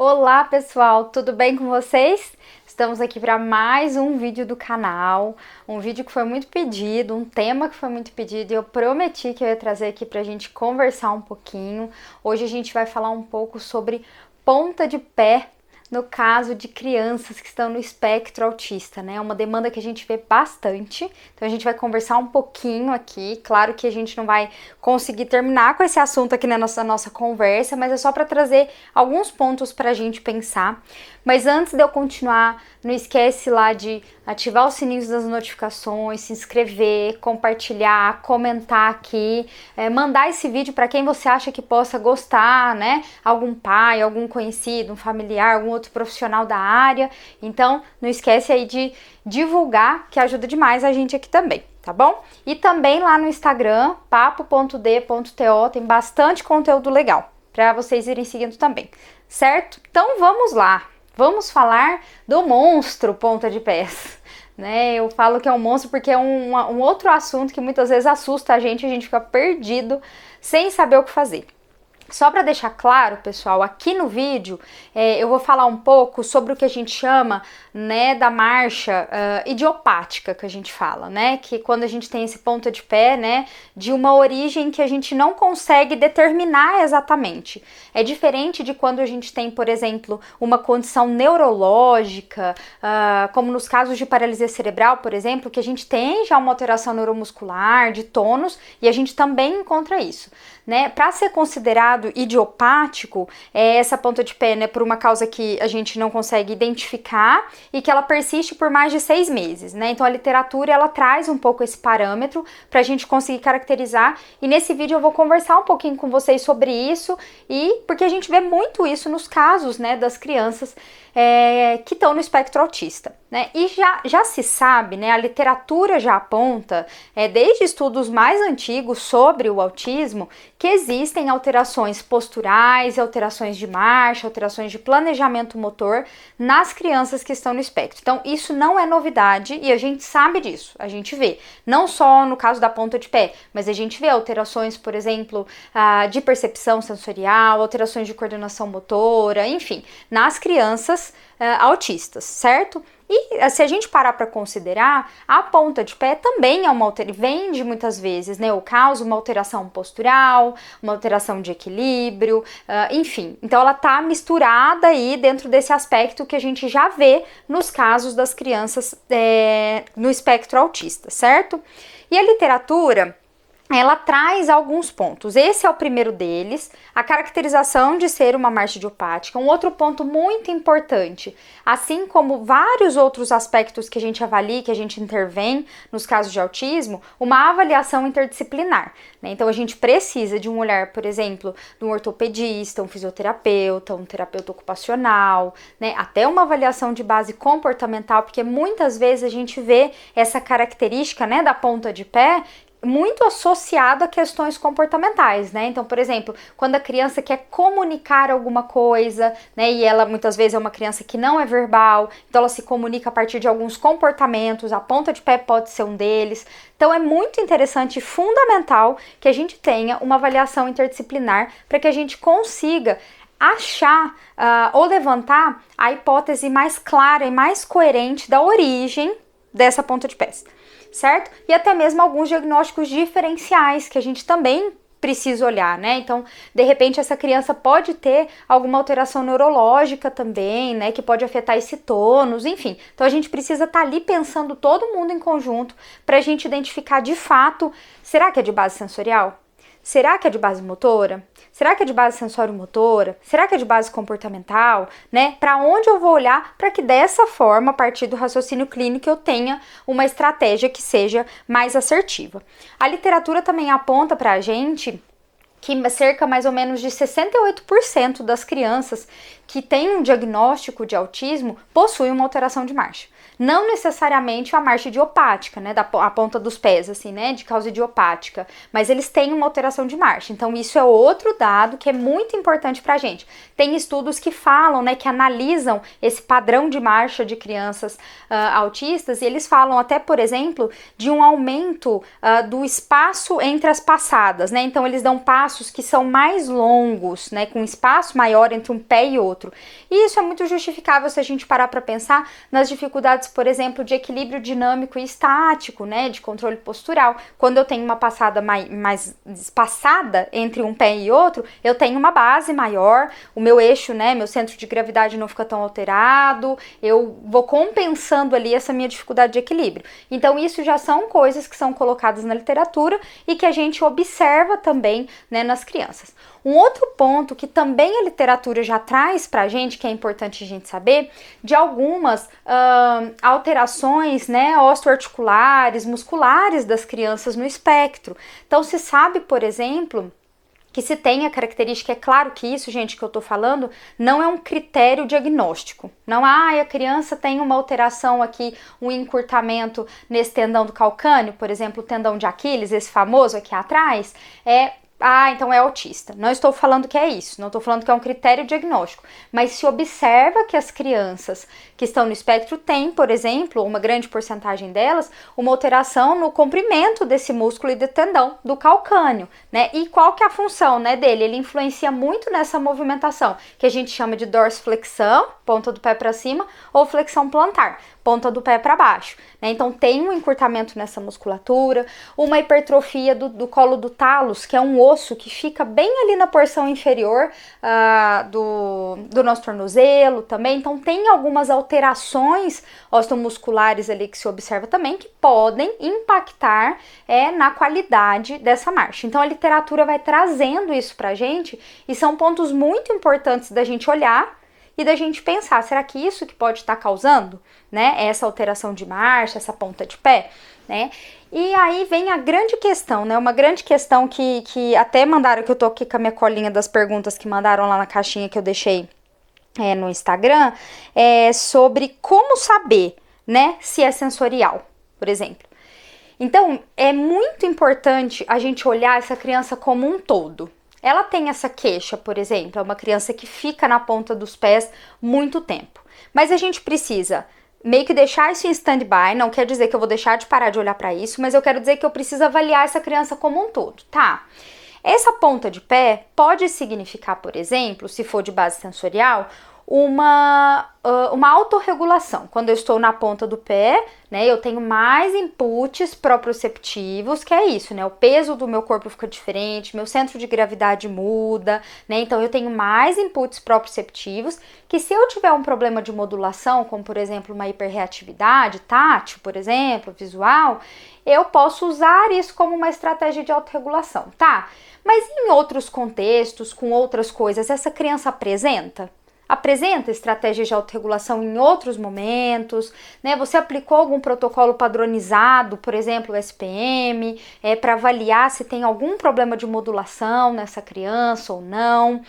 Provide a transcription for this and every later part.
Olá pessoal, tudo bem com vocês? Estamos aqui para mais um vídeo do canal, um vídeo que foi muito pedido, um tema que foi muito pedido e eu prometi que eu ia trazer aqui para a gente conversar um pouquinho. Hoje a gente vai falar um pouco sobre ponta de pé no caso de crianças que estão no espectro autista, né? É uma demanda que a gente vê bastante, então a gente vai conversar um pouquinho aqui. Claro que a gente não vai conseguir terminar com esse assunto aqui na nossa conversa, mas é só para trazer alguns pontos para a gente pensar. Mas antes de eu continuar, não esquece lá de ativar os sininhos das notificações, se inscrever, compartilhar, comentar aqui, mandar esse vídeo para quem você acha que possa gostar, né? Algum pai, algum conhecido, um familiar, algum outro profissional da área. Então, não esquece aí de divulgar, que ajuda demais a gente aqui também, tá bom? E também lá no Instagram, papo.d.to, tem bastante conteúdo legal para vocês irem seguindo também, certo? Então, vamos lá. Vamos falar do monstro ponta de pés, né? Eu falo que é um monstro porque é um outro assunto que muitas vezes assusta a gente fica perdido sem saber o que fazer. Só para deixar claro, pessoal, aqui no vídeo eu vou falar um pouco sobre o que a gente chama, né, da marcha idiopática que a gente fala, né, que quando a gente tem esse ponta de pé, né, de uma origem que a gente não consegue determinar exatamente. É diferente de quando a gente tem, por exemplo, uma condição neurológica, como nos casos de paralisia cerebral, por exemplo, que a gente tem já uma alteração neuromuscular, de tônus, e a gente também encontra isso, né, para ser considerado idiopático, essa ponta de pé, né, por uma causa que a gente não consegue identificar e que ela persiste por mais de 6 meses, né? Então a literatura ela traz um pouco esse parâmetro para a gente conseguir caracterizar, e nesse vídeo eu vou conversar um pouquinho com vocês sobre isso, e porque a gente vê muito isso nos casos, né, das crianças que estão no espectro autista, né? E já se sabe, né, a literatura já aponta, desde estudos mais antigos sobre o autismo, que existem alterações posturais, alterações de marcha, alterações de planejamento motor nas crianças que estão no espectro. Então, isso não é novidade e a gente sabe disso, a gente vê. Não só no caso da ponta de pé, mas a gente vê alterações, por exemplo, de percepção sensorial, alterações de coordenação motora, enfim, nas crianças autistas, certo? E se a gente parar para considerar, a ponta de pé também é uma alteração, vem muitas vezes, né, ou causa uma alteração postural, uma alteração de equilíbrio, enfim. Então ela tá misturada aí dentro desse aspecto que a gente já vê nos casos das crianças no espectro autista, certo? E a literatura, ela traz alguns pontos. Esse é o primeiro deles, a caracterização de ser uma marcha idiopática. Um outro ponto muito importante, assim como vários outros aspectos que a gente avalia, que a gente intervém nos casos de autismo, uma avaliação interdisciplinar, né? Então a gente precisa de um olhar, por exemplo, de um ortopedista, um fisioterapeuta, um terapeuta ocupacional, né? Até uma avaliação de base comportamental, porque muitas vezes a gente vê essa característica, né, da ponta de pé muito associado a questões comportamentais, né? Então, por exemplo, quando a criança quer comunicar alguma coisa, né? E ela muitas vezes é uma criança que não é verbal, então ela se comunica a partir de alguns comportamentos, a ponta de pé pode ser um deles. Então é muito interessante e fundamental que a gente tenha uma avaliação interdisciplinar para que a gente consiga achar ou levantar a hipótese mais clara e mais coerente da origem dessa ponta de pés, certo? E até mesmo alguns diagnósticos diferenciais que a gente também precisa olhar, né? Então, de repente, essa criança pode ter alguma alteração neurológica também, né? Que pode afetar esse tônus, enfim. Então, a gente precisa estar ali pensando todo mundo em conjunto para a gente identificar de fato, será que é de base sensorial? Será que é de base motora? Será que é de base sensório-motora? Será que é de base comportamental? Né? Para onde eu vou olhar para que dessa forma, a partir do raciocínio clínico, eu tenha uma estratégia que seja mais assertiva. A literatura também aponta para a gente que cerca mais ou menos de 68% das crianças que têm um diagnóstico de autismo possuem uma alteração de marcha. Não necessariamente a marcha idiopática, né, a ponta dos pés, assim, né, de causa idiopática, mas eles têm uma alteração de marcha. Então, isso é outro dado que é muito importante pra gente. Tem estudos que falam, né, que analisam esse padrão de marcha de crianças autistas, e eles falam até, por exemplo, de um aumento do espaço entre as passadas, né, então eles dão passos que são mais longos, né, com espaço maior entre um pé e outro. E isso é muito justificável se a gente parar para pensar nas dificuldades, por exemplo, de equilíbrio dinâmico e estático, né, de controle postural. Quando eu tenho uma passada mais espaçada entre um pé e outro, eu tenho uma base maior, o meu eixo, né, meu centro de gravidade não fica tão alterado, eu vou compensando ali essa minha dificuldade de equilíbrio. Então, isso já são coisas que são colocadas na literatura e que a gente observa também, né, nas crianças. Um outro ponto que também a literatura já traz pra gente, que é importante a gente saber, de algumas alterações, né, osteoarticulares, musculares das crianças no espectro. Então, se sabe, por exemplo, que se tem a característica, é claro que isso, gente, que eu tô falando, não é um critério diagnóstico. Não, a criança tem uma alteração aqui, um encurtamento nesse tendão do calcâneo, por exemplo, o tendão de Aquiles, esse famoso aqui atrás, então é autista. Não estou falando que é isso, não estou falando que é um critério diagnóstico, mas se observa que as crianças que estão no espectro têm, por exemplo, uma grande porcentagem delas, uma alteração no comprimento desse músculo e do tendão do calcâneo, né? E qual que é a função, né, dele? Ele influencia muito nessa movimentação, que a gente chama de dorsiflexão, ponta do pé para cima, ou flexão plantar, ponta do pé para baixo, né? Então tem um encurtamento nessa musculatura, uma hipertrofia do colo do talos, que é um osso que fica bem ali na porção inferior do nosso tornozelo também. Então tem algumas alterações osteomusculares ali que se observa também, que podem impactar na qualidade dessa marcha. Então a literatura vai trazendo isso pra gente, e são pontos muito importantes da gente olhar e da gente pensar, será que isso que pode estar causando, né, essa alteração de marcha, essa ponta de pé, né? E aí vem a grande questão, né, uma grande questão que até mandaram, que eu tô aqui com a minha colinha das perguntas que mandaram lá na caixinha que eu deixei no Instagram, sobre como saber, né, se é sensorial, por exemplo. Então, é muito importante a gente olhar essa criança como um todo. Ela tem essa queixa, por exemplo, é uma criança que fica na ponta dos pés muito tempo. Mas a gente precisa meio que deixar isso em stand-by, não quer dizer que eu vou deixar de parar de olhar para isso, mas eu quero dizer que eu preciso avaliar essa criança como um todo, tá? Essa ponta de pé pode significar, por exemplo, se for de base sensorial, uma autorregulação. Quando eu estou na ponta do pé, né, eu tenho mais inputs proprioceptivos, que é isso, né, o peso do meu corpo fica diferente, meu centro de gravidade muda, né, então eu tenho mais inputs proprioceptivos, que se eu tiver um problema de modulação, como por exemplo uma hiperreatividade tátil, por exemplo, visual, eu posso usar isso como uma estratégia de autorregulação, tá? Mas em outros contextos, com outras coisas, essa criança apresenta estratégias de autorregulação em outros momentos, né? Você aplicou algum protocolo padronizado, por exemplo, o SPM, para avaliar se tem algum problema de modulação nessa criança ou não.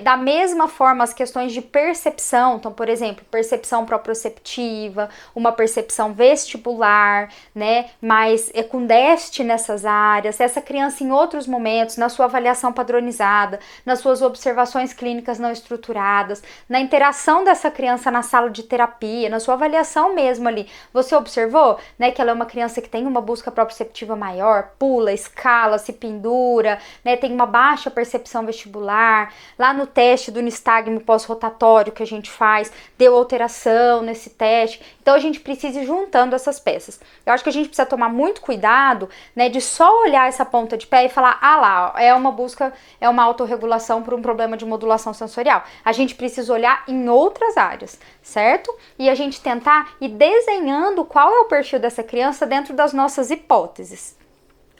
Da mesma forma, as questões de percepção, então, por exemplo, percepção proprioceptiva, uma percepção vestibular, né, mas com déficit nessas áreas, essa criança em outros momentos, na sua avaliação padronizada, nas suas observações clínicas não estruturadas, na interação dessa criança na sala de terapia, na sua avaliação mesmo ali, você observou, né, que ela é uma criança que tem uma busca proprioceptiva maior, pula, escala, se pendura, né, tem uma baixa percepção vestibular, lá no teste do nistagmo pós-rotatório que a gente faz, deu alteração nesse teste. Então a gente precisa ir juntando essas peças. Eu acho que a gente precisa tomar muito cuidado, né, de só olhar essa ponta de pé e falar, lá, é uma busca, é uma autorregulação por um problema de modulação sensorial. A gente precisa olhar em outras áreas, certo? E a gente tentar ir desenhando qual é o perfil dessa criança dentro das nossas hipóteses.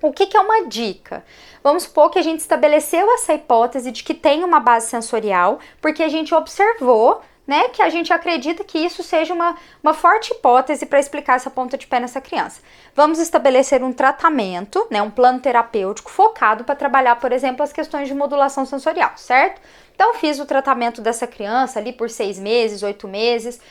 O que é uma dica? Vamos supor que a gente estabeleceu essa hipótese de que tem uma base sensorial, porque a gente observou, né, que a gente acredita que isso seja uma forte hipótese para explicar essa ponta de pé nessa criança. Vamos estabelecer um tratamento, né, um plano terapêutico focado para trabalhar, por exemplo, as questões de modulação sensorial, certo? Então, fiz o tratamento dessa criança ali por 6 meses, 8 meses,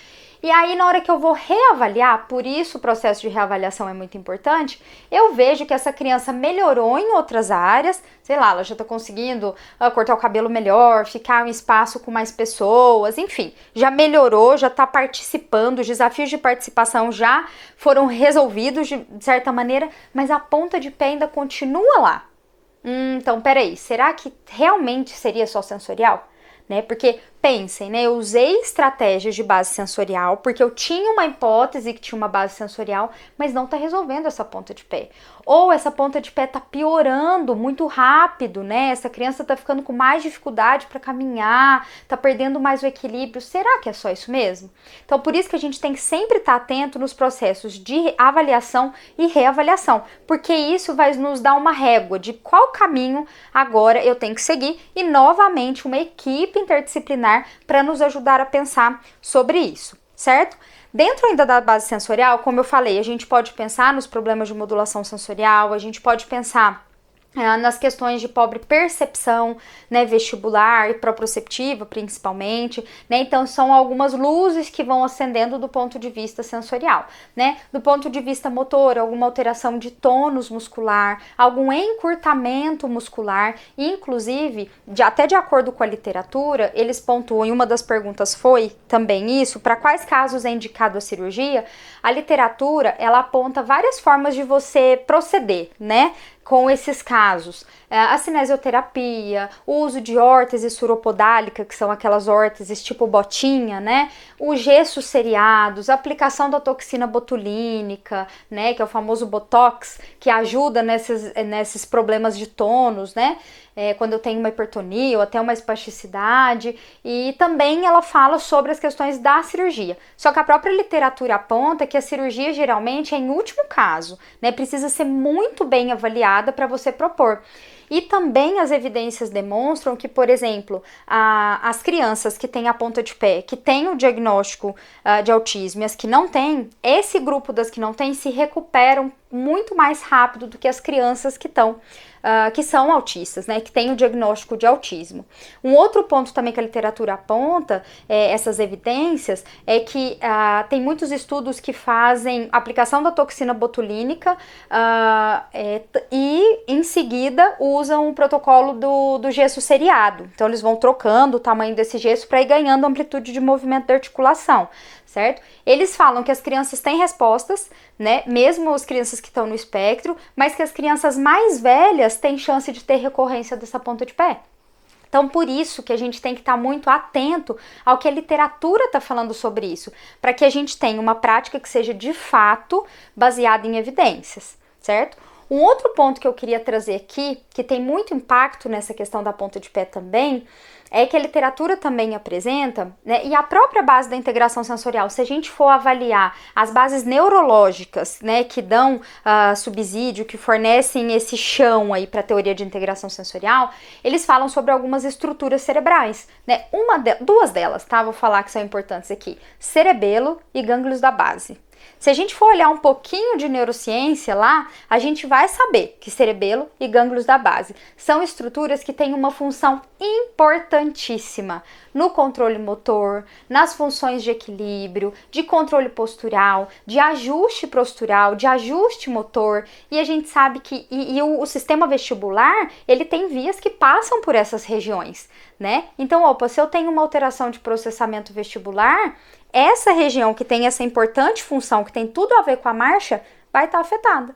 E aí, na hora que eu vou reavaliar, por isso o processo de reavaliação é muito importante, eu vejo que essa criança melhorou em outras áreas, sei lá, ela já tá conseguindo cortar o cabelo melhor, ficar em espaço com mais pessoas, enfim, já melhorou, já tá participando, os desafios de participação já foram resolvidos de certa maneira, mas a ponta de pé ainda continua lá. Então, peraí, será que realmente seria só sensorial? Né? Porque pensem, né? Eu usei estratégias de base sensorial porque eu tinha uma hipótese que tinha uma base sensorial, mas não tá resolvendo essa ponta de pé. Ou essa ponta de pé tá piorando muito rápido, né? Essa criança tá ficando com mais dificuldade para caminhar, tá perdendo mais o equilíbrio. Será que é só isso mesmo? Então, por isso que a gente tem que sempre estar atento nos processos de avaliação e reavaliação, porque isso vai nos dar uma régua de qual caminho agora eu tenho que seguir e, novamente, uma equipe interdisciplinar para nos ajudar a pensar sobre isso, certo? Dentro ainda da base sensorial, como eu falei, a gente pode pensar nos problemas de modulação sensorial, a gente pode pensar nas questões de pobre percepção, né, vestibular e proprioceptiva principalmente, né, então são algumas luzes que vão acendendo do ponto de vista sensorial, né, do ponto de vista motor, alguma alteração de tônus muscular, algum encurtamento muscular, inclusive, até de acordo com a literatura, eles pontuam, e uma das perguntas foi também isso, para quais casos é indicado a cirurgia, a literatura, ela aponta várias formas de você proceder, né, com esses casos, a cinesioterapia, o uso de órtese suropodálica, que são aquelas órteses tipo botinha, né? O gesso seriados, a aplicação da toxina botulínica, né? Que é o famoso Botox, que ajuda nesses problemas de tônus, né? Quando eu tenho uma hipertonia ou até uma espasticidade, e também ela fala sobre as questões da cirurgia. Só que a própria literatura aponta que a cirurgia geralmente é em último caso, né? Precisa ser muito bem avaliada para você propor. E também as evidências demonstram que, por exemplo, as crianças que têm a ponta de pé, que têm o diagnóstico de autismo e as que não têm, esse grupo das que não têm se recuperam muito mais rápido do que as crianças que são autistas, né, que têm o diagnóstico de autismo. Um outro ponto também que a literatura aponta, essas evidências, é que tem muitos estudos que fazem aplicação da toxina botulínica e, em seguida, usam o protocolo do gesso seriado. Então, eles vão trocando o tamanho desse gesso para ir ganhando amplitude de movimento da articulação, certo? Eles falam que as crianças têm respostas, né, mesmo as crianças que estão no espectro, mas que as crianças mais velhas têm chance de ter recorrência dessa ponta de pé. Então, por isso que a gente tem que estar muito atento ao que a literatura está falando sobre isso, para que a gente tenha uma prática que seja de fato baseada em evidências, certo? Um outro ponto que eu queria trazer aqui, que tem muito impacto nessa questão da ponta de pé também, é que a literatura também apresenta, né, e a própria base da integração sensorial, se a gente for avaliar as bases neurológicas, né, que dão subsídio, que fornecem esse chão aí para a teoria de integração sensorial, eles falam sobre algumas estruturas cerebrais, né, duas delas, tá, vou falar que são importantes aqui, cerebelo e gânglios da base. Se a gente for olhar um pouquinho de neurociência lá, a gente vai saber que cerebelo e gânglios da base são estruturas que têm uma função importantíssima no controle motor, nas funções de equilíbrio, de controle postural, de ajuste postural, de ajuste motor, e a gente sabe que o sistema vestibular, ele tem vias que passam por essas regiões, né? Então, se eu tenho uma alteração de processamento vestibular, essa região que tem essa importante função, que tem tudo a ver com a marcha, vai estar afetada,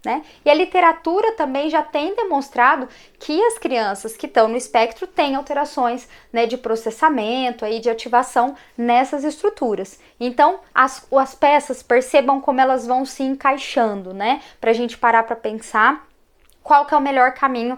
né? E a literatura também já tem demonstrado que as crianças que estão no espectro têm alterações, né, de processamento e de ativação nessas estruturas. Então, as peças, percebam como elas vão se encaixando, né? Pra gente parar para pensar qual que é o melhor caminho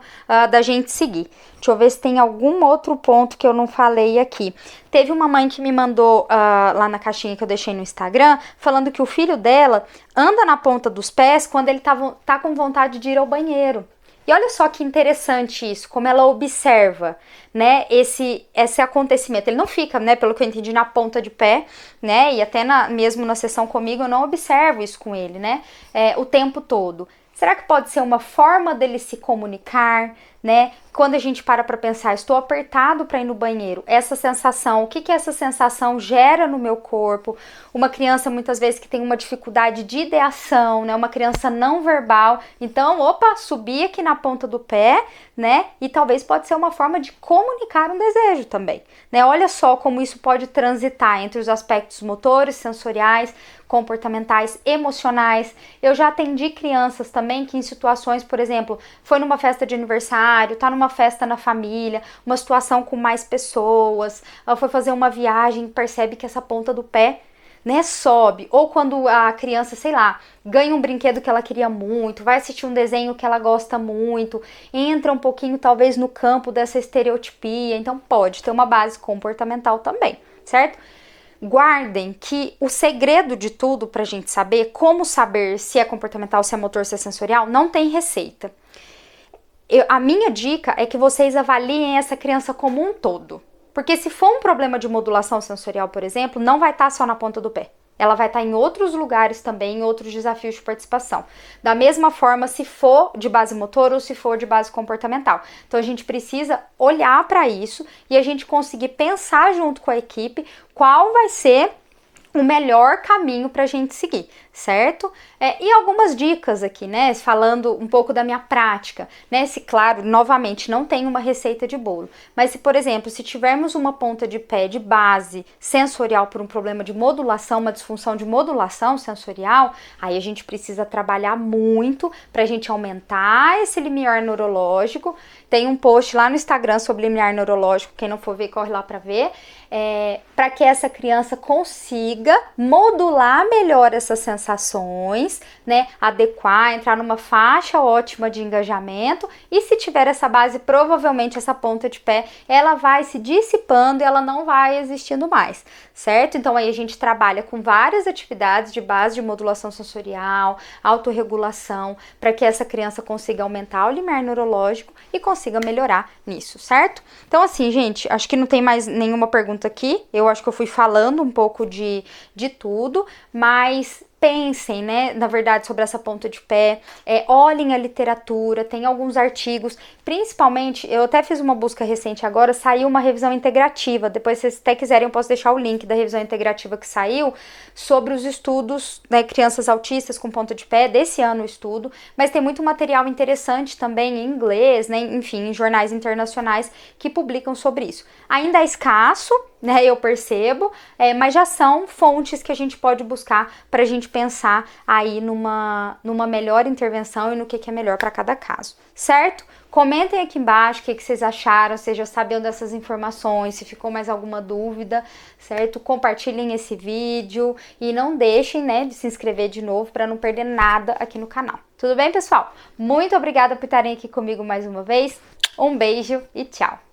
da gente seguir. Deixa eu ver se tem algum outro ponto que eu não falei aqui. Teve uma mãe que me mandou lá na caixinha que eu deixei no Instagram, falando que o filho dela anda na ponta dos pés quando ele tá com vontade de ir ao banheiro. E olha só que interessante isso, como ela observa, né, esse acontecimento. Ele não fica, né, pelo que eu entendi, na ponta de pé, né, e até mesmo na sessão comigo eu não observo isso com ele, né, o tempo todo. Será que pode ser uma forma dele se comunicar, né? Quando a gente para pensar, estou apertado para ir no banheiro, essa sensação, o que essa sensação gera no meu corpo? Uma criança muitas vezes que tem uma dificuldade de ideação, né? Uma criança não verbal, então, opa, subir aqui na ponta do pé, né? E talvez pode ser uma forma de comunicar um desejo também, né? Olha só como isso pode transitar entre os aspectos motores, sensoriais, comportamentais, emocionais. Eu já atendi crianças também que em situações, por exemplo, foi numa festa de aniversário, tá numa festa na família, uma situação com mais pessoas, ela foi fazer uma viagem, percebe que essa ponta do pé, né, sobe, ou quando a criança, sei lá, ganha um brinquedo que ela queria muito, vai assistir um desenho que ela gosta muito, entra um pouquinho talvez no campo dessa estereotipia, então pode ter uma base comportamental também, certo? Guardem que o segredo de tudo pra gente saber, como saber se é comportamental, se é motor, se é sensorial, não tem receita. A minha dica é que vocês avaliem essa criança como um todo. Porque se for um problema de modulação sensorial, por exemplo, não vai estar só na ponta do pé. Ela vai estar em outros lugares também, em outros desafios de participação. Da mesma forma, se for de base motor ou se for de base comportamental. Então, a gente precisa olhar para isso e a gente conseguir pensar junto com a equipe qual vai ser o melhor caminho para a gente seguir, certo? E algumas dicas aqui, né? Falando um pouco da minha prática, né? Se, claro, novamente, não tem uma receita de bolo, mas se, por exemplo, se tivermos uma ponta de pé de base sensorial por um problema de modulação, uma disfunção de modulação sensorial, aí a gente precisa trabalhar muito para a gente aumentar esse limiar neurológico. Tem um post lá no Instagram sobre limiar neurológico, quem não for ver, corre lá para ver. Para que essa criança consiga modular melhor essas sensações, né? Adequar, entrar numa faixa ótima de engajamento, e se tiver essa base, provavelmente essa ponta de pé, ela vai se dissipando e ela não vai existindo mais, certo? Então aí a gente trabalha com várias atividades de base de modulação sensorial, autorregulação, para que essa criança consiga aumentar o limiar neurológico e consiga melhorar nisso, certo? Então assim, gente, acho que não tem mais nenhuma pergunta aqui, eu acho que eu fui falando um pouco de tudo, mas pensem, né, na verdade, sobre essa ponta de pé, olhem a literatura, tem alguns artigos, principalmente, eu até fiz uma busca recente agora, saiu uma revisão integrativa, depois se vocês até quiserem eu posso deixar o link da revisão integrativa que saiu, sobre os estudos, né, crianças autistas com ponta de pé, desse ano o estudo, mas tem muito material interessante também em inglês, né, enfim, em jornais internacionais que publicam sobre isso. Ainda é escasso, né, eu percebo, mas já são fontes que a gente pode buscar para a gente pensar aí numa melhor intervenção e no que é melhor para cada caso, certo? Comentem aqui embaixo o que vocês acharam, se já sabiam dessas informações, se ficou mais alguma dúvida, certo? Compartilhem esse vídeo e não deixem, né, de se inscrever de novo para não perder nada aqui no canal. Tudo bem, pessoal? Muito obrigada por estarem aqui comigo mais uma vez. Um beijo e tchau!